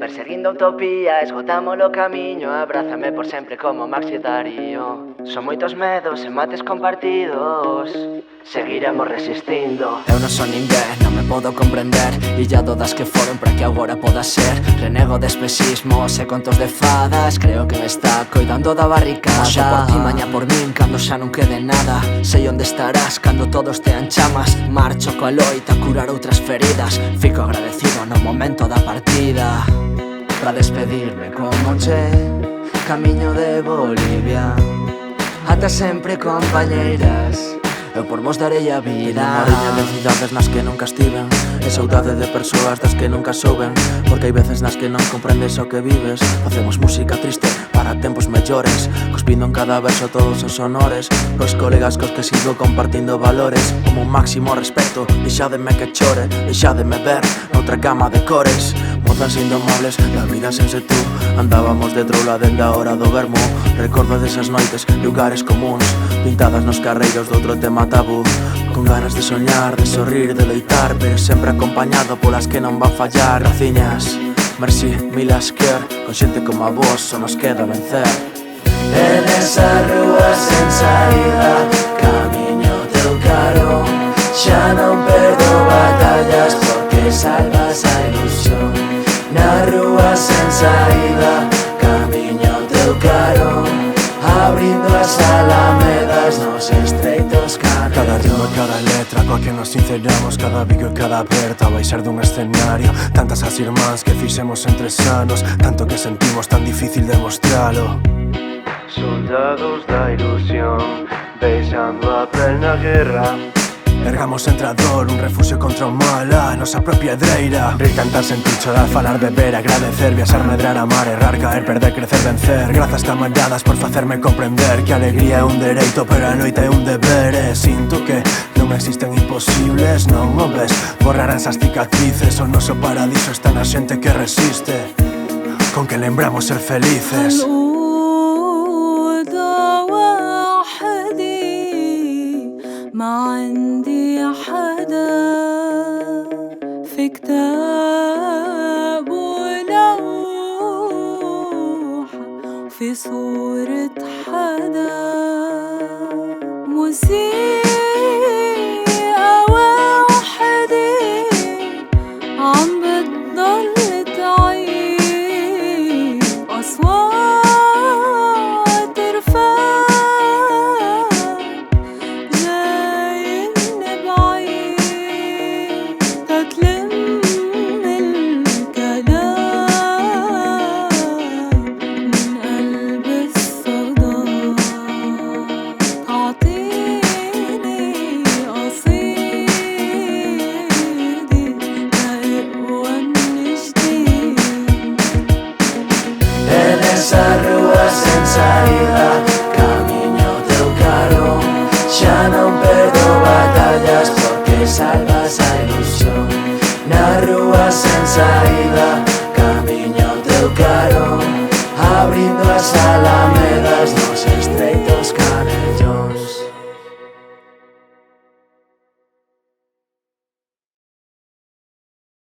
Perseguindo utopía, esgotamos o camiño. Abrázame por sempre como Max e Darío. Son moitos medos e mates compartidos, seguiremos resistindo. Eu non son ninguén, non me podo comprender. Illado das que foron para que agora poda ser. Renego de especismos e contos de fadas. Creo que me está coidando da barricada. Hoxe por ti, mañá por min, cando xa non quede nada. Sei onde estarás cando todos tean chamas. Marcho coa loita a curar outras feridas. Fico agradecido no momento da partida. Pra despedirme como che, camiño de Bolivia. Ata sempre, compañeiras, eu por vos darei a vida. Mariña de cidades nas que nunca estiven, e saudade de persoas das que nunca souben. Porque hai veces nas que non comprendes o que vives. Facemos música triste para tempos mellores, cuspindo en cada verso todos os honores. Cos colegas cos que sigo compartindo valores, como un máximo respeto. Deixádeme que chore, deixádeme ver noutra cama de cores. Mozas indomables da vida sense tú, andábamos de troula dende a hora do vermo. Recordo desas noites, lugares comuns, pintadas nos carreiros doutro tema tabú. Con ganas de soñar, de sorrir, de loitar, pero sempre acompañado polas que non van fallar. Graciñas, merci, milas quer, con xente como a vos só nos queda vencer. En esa rúa sen saída, camiño teu carón. Xa non perdo batallas porque salvas a ilusión. Na rúa sen saída, camiño teu carón, abrindo as alamedas nos estreitos canelos. Cada ritmo e cada letra coa que nos sinceramos, cada bico e cada aperta vai ser dun escenario. Tantas as irmáns que fixemos en 3 anos, tanto que sentimos tan difícil demostralo. Soldados da ilusión, beijando a plena guerra. Ergamos entre a dor, un refugio contra o mal, a nosa propia edreira. Rir, cantar, sentir, chorar, falar, beber, agradecer, viaxar, medrar, amar, errar, caer, perder, crecer, vencer. Grazas camaradas por facerme comprender que a alegría é un dereito, pero a noite é un deber. E sinto que non existen imposibles, non o ves. Borrarán esas cicatrices, o noso paradiso está na xente que resiste, con que lembramos ser felices. ما عندي حدا في كتاب ولوح في صورة حدا موسيقى وحدة عم بتضل تعيد أصوات رفاق Esa rúa sen saída, camiño teu carón. Xa non perdo batallas porque salvas a ilusión. Na rúa sen saída,